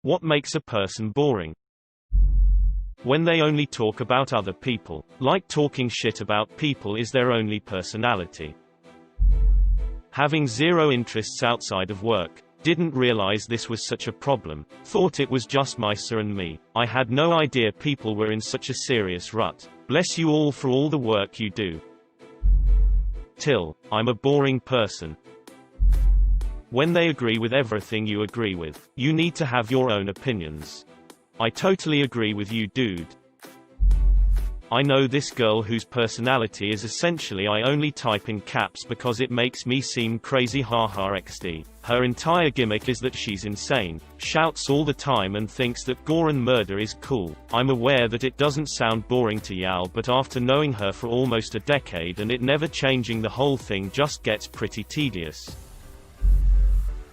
What makes a person boring? When they only talk about other people, like talking shit about people is their only personality. Having zero interests outside of work. Didn't realize this was such a problem. Thought it was just Misa and me. I had no idea people were in such a serious rut. Bless you all for all the work you do. Till, I'm a boring person. When they agree with everything you agree with, you need to have your own opinions. I totally agree with you, dude. I know this girl whose personality is essentially I only type in caps because it makes me seem crazy, haha xd. Her entire gimmick is that she's insane, shouts all the time and thinks that gore and murder is cool. I'm aware that it doesn't sound boring to y'all, but after knowing her for almost a decade and it never changing, the whole thing just gets pretty tedious.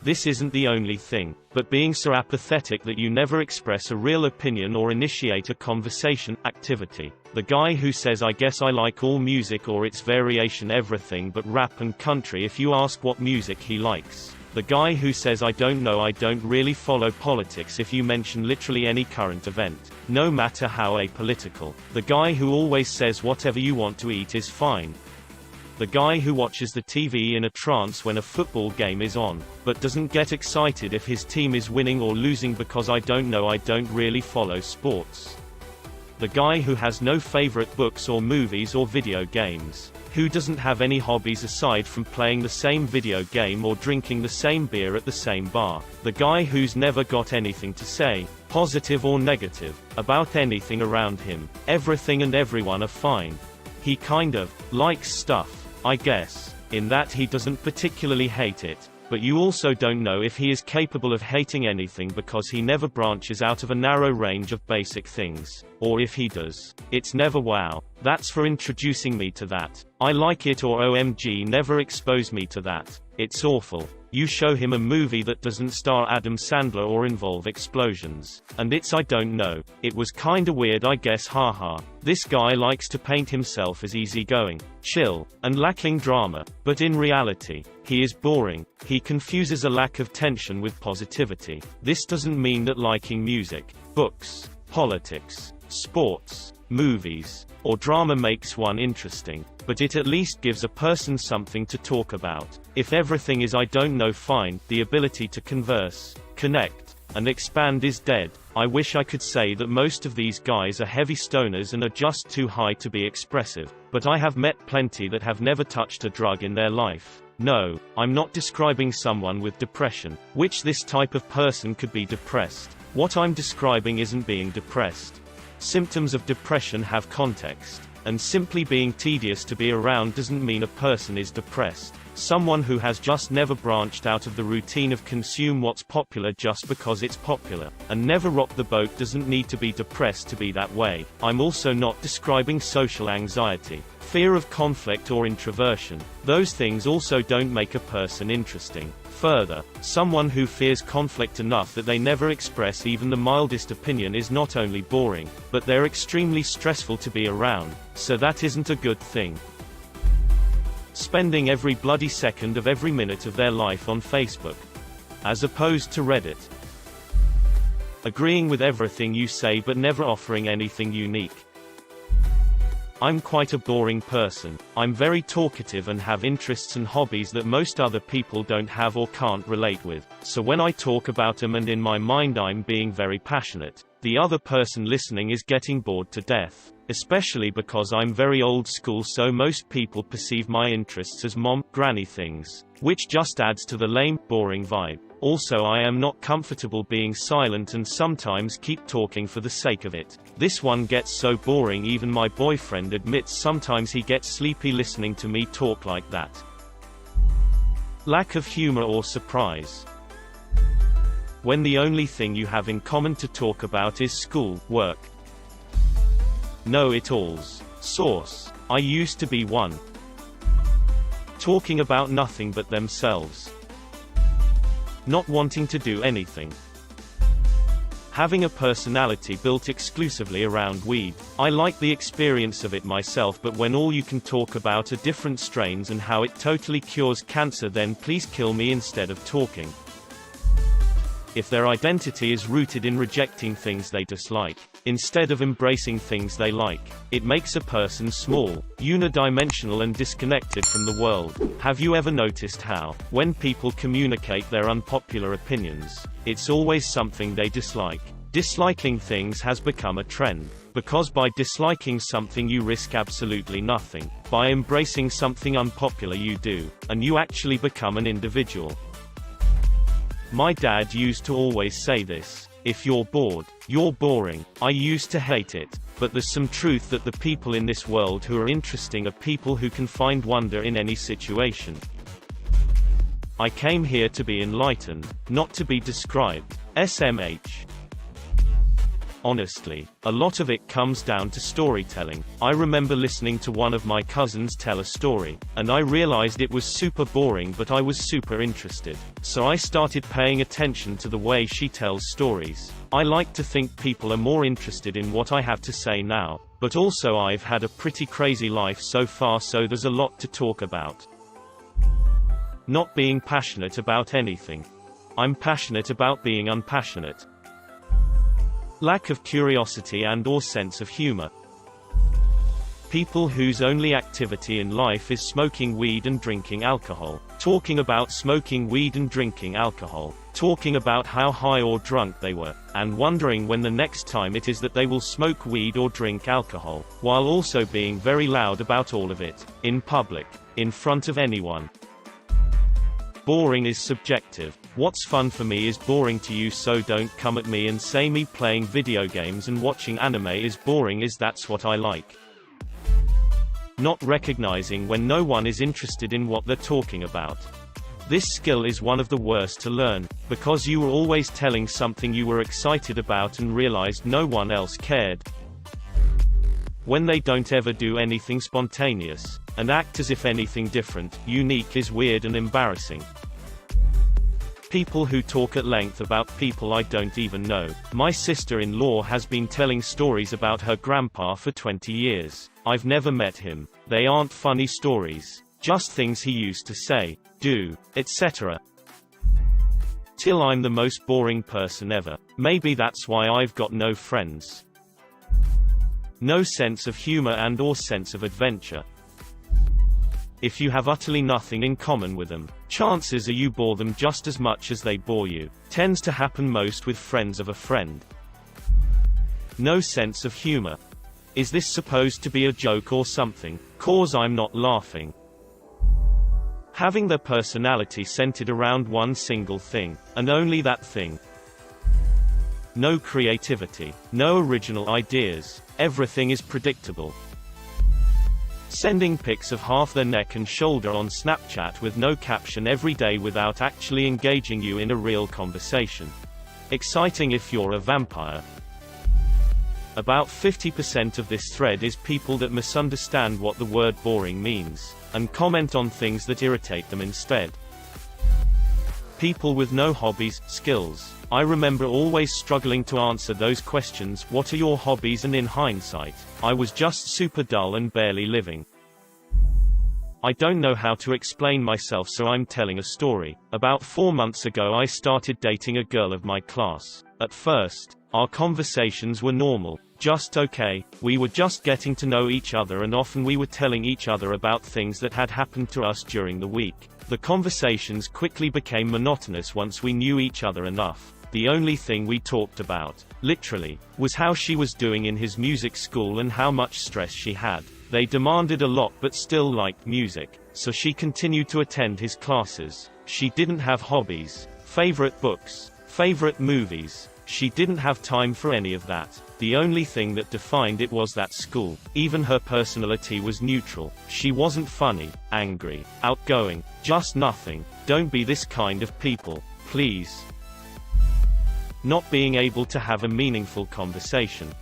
This isn't the only thing, but being so apathetic that you never express a real opinion or initiate a conversation, activity. The guy who says I guess I like all music or its variation everything but rap and country if you ask what music he likes. The guy who says I don't know, I don't really follow politics if you mention literally any current event, no matter how apolitical. The guy who always says whatever you want to eat is fine. The guy who watches the TV in a trance when a football game is on, but doesn't get excited if his team is winning or losing because I don't know, I don't really follow sports. The guy who has no favorite books or movies or video games. Who doesn't have any hobbies aside from playing the same video game or drinking the same beer at the same bar. The guy who's never got anything to say, positive or negative, about anything around him. Everything and everyone are fine. He kind of likes stuff, I guess, in that he doesn't particularly hate it, but you also don't know if he is capable of hating anything because he never branches out of a narrow range of basic things, or if he does, it's never wow, that's for introducing me to that, I like it, or OMG never expose me to that, it's awful. You show him a movie that doesn't star Adam Sandler or involve explosions, and it's I don't know, it was kinda weird I guess, haha. This guy likes to paint himself as easygoing, chill, and lacking drama, but in reality, he is boring. He confuses a lack of tension with positivity. This doesn't mean that liking music, books, politics, sports, movies, or drama makes one interesting, but it at least gives a person something to talk about. If everything is I don't know, fine, the ability to converse, connect, and expand is dead. I wish I could say that most of these guys are heavy stoners and are just too high to be expressive, but I have met plenty that have never touched a drug in their life. No, I'm not describing someone with depression, which this type of person could be depressed. What I'm describing isn't being depressed. Symptoms of depression have context, and simply being tedious to be around doesn't mean a person is depressed. Someone who has just never branched out of the routine of consume what's popular just because it's popular, and never rock the boat doesn't need to be depressed to be that way. I'm also not describing social anxiety, fear of conflict or introversion. Those things also don't make a person interesting. Further, someone who fears conflict enough that they never express even the mildest opinion is not only boring, but they're extremely stressful to be around, so that isn't a good thing. Spending every bloody second of every minute of their life on Facebook, as opposed to Reddit. Agreeing with everything you say but never offering anything unique. I'm quite a boring person. I'm very talkative and have interests and hobbies that most other people don't have or can't relate with, so when I talk about them and in my mind I'm being very passionate, the other person listening is getting bored to death. Especially because I'm very old school, so most people perceive my interests as mom, granny things, which just adds to the lame, boring vibe. Also, I am not comfortable being silent and sometimes keep talking for the sake of it. This one gets so boring even my boyfriend admits sometimes he gets sleepy listening to me talk like that. Lack of humor or surprise. When the only thing you have in common to talk about is school, work, know-it-alls. Source: I used to be one. Talking about nothing but themselves. Not wanting to do anything. Having a personality built exclusively around weed. I like the experience of it myself, but when all you can talk about are different strains and how it totally cures cancer, then please kill me instead of talking. if their identity is rooted in rejecting things they dislike, instead of embracing things they like. It makes a person small, unidimensional and disconnected from the world. Have you ever noticed how, when people communicate their unpopular opinions, it's always something they dislike? Disliking things has become a trend, because by disliking something you risk absolutely nothing. By embracing something unpopular you do, and you actually become an individual. My dad used to always say this: if you're bored, you're boring. I used to hate it, but there's some truth that the people in this world who are interesting are people who can find wonder in any situation. I came here to be enlightened, not to be described. SMH. Honestly, a lot of it comes down to storytelling. I remember listening to one of my cousins tell a story, and I realized it was super boring, but I was super interested. So I started paying attention to the way she tells stories. I like to think people are more interested in what I have to say now, but also I've had a pretty crazy life so far, so there's a lot to talk about. Not being passionate about anything. I'm passionate about being unpassionate. Lack of curiosity and/or sense of humor. People whose only activity in life is smoking weed and drinking alcohol. Talking about smoking weed and drinking alcohol. Talking about how high or drunk they were, and wondering when the next time it is that they will smoke weed or drink alcohol, while also being very loud about all of it, in public, in front of anyone. Boring is subjective. What's fun for me is boring to you, so don't come at me and say me playing video games and watching anime is boring, as that's what I like. Not recognizing when no one is interested in what they're talking about. This skill is one of the worst to learn, because you were always telling something you were excited about and realized no one else cared. When they don't ever do anything spontaneous, and act as if anything different, unique is weird and embarrassing. People who talk at length about people I don't even know. My sister-in-law has been telling stories about her grandpa for 20 years. I've never met him. They aren't funny stories, just things he used to say, do, etc. Till I'm the most boring person ever. Maybe that's why I've got no friends. No sense of humor and/or sense of adventure. If you have utterly nothing in common with them, chances are you bore them just as much as they bore you. Tends to happen most with friends of a friend. No sense of humor. Is this supposed to be a joke or something? 'Cause I'm not laughing. Having their personality centered around one single thing, and only that thing. No creativity, no original ideas, everything is predictable. Sending pics of half their neck and shoulder on Snapchat with no caption every day without actually engaging you in a real conversation. Exciting if you're a vampire. About 50% of this thread is people that misunderstand what the word boring means, and comment on things that irritate them instead. People with no hobbies, skills. I remember always struggling to answer those questions, what are your hobbies, and in hindsight, I was just super dull and barely living. I don't know how to explain myself, so I'm telling a story. About 4 months ago I started dating a girl of my class. At first, our conversations were normal, just okay. We were just getting to know each other, and often we were telling each other about things that had happened to us during the week. The conversations quickly became monotonous once we knew each other enough. The only thing we talked about, literally, was how she was doing in his music school and how much stress she had. They demanded a lot but still liked music, so she continued to attend his classes. She didn't have hobbies, favorite books, favorite movies. She didn't have time for any of that. The only thing that defined it was that school. Even her personality was neutral. She wasn't funny, angry, outgoing, just nothing. Don't be this kind of people, please. Not being able to have a meaningful conversation.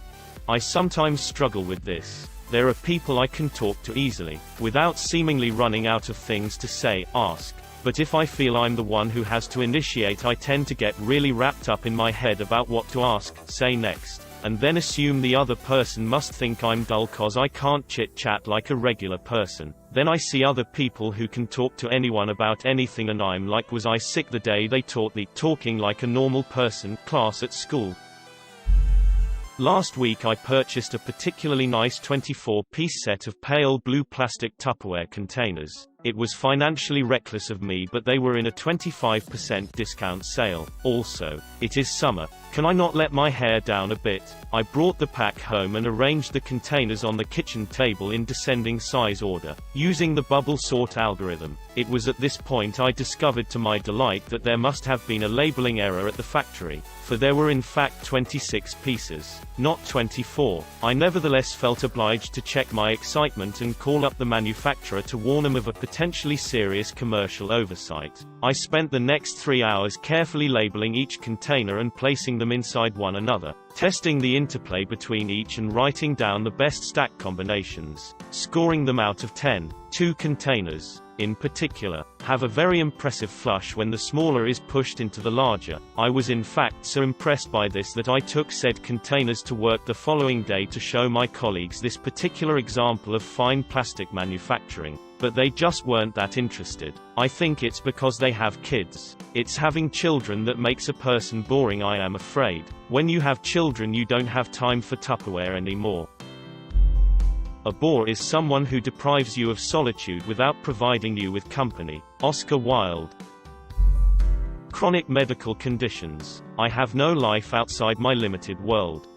I sometimes struggle with this. There are people I can talk to easily, without seemingly running out of things to say, ask. But if I feel I'm the one who has to initiate, I tend to get really wrapped up in my head about what to ask, say next, and then assume the other person must think I'm dull 'cause I can't chit-chat like a regular person. Then I see other people who can talk to anyone about anything and I'm like, was I sick the day they taught the talking like a normal person class at school? Last week I purchased a particularly nice 24-piece set of pale blue plastic Tupperware containers. It was financially reckless of me, but they were in a 25% discount sale. Also, it is summer. Can I not let my hair down a bit? I brought the pack home and arranged the containers on the kitchen table in descending size order, using the bubble sort algorithm. It was at this point I discovered to my delight that there must have been a labeling error at the factory, for there were in fact 26 pieces, not 24. I nevertheless felt obliged to check my excitement and call up the manufacturer to warn them of a potentially serious commercial oversight. I spent the next 3 hours carefully labeling each container and placing them inside one another, testing the interplay between each and writing down the best stack combinations, scoring them out of 10. 2 containers, in particular, have a very impressive flush when the smaller is pushed into the larger. I was in fact so impressed by this that I took said containers to work the following day to show my colleagues this particular example of fine plastic manufacturing, but they just weren't that interested. I think it's because they have kids. It's having children that makes a person boring, I am afraid. When you have children you don't have time for Tupperware anymore. A bore is someone who deprives you of solitude without providing you with company. Oscar Wilde. Chronic medical conditions. I have no life outside my limited world.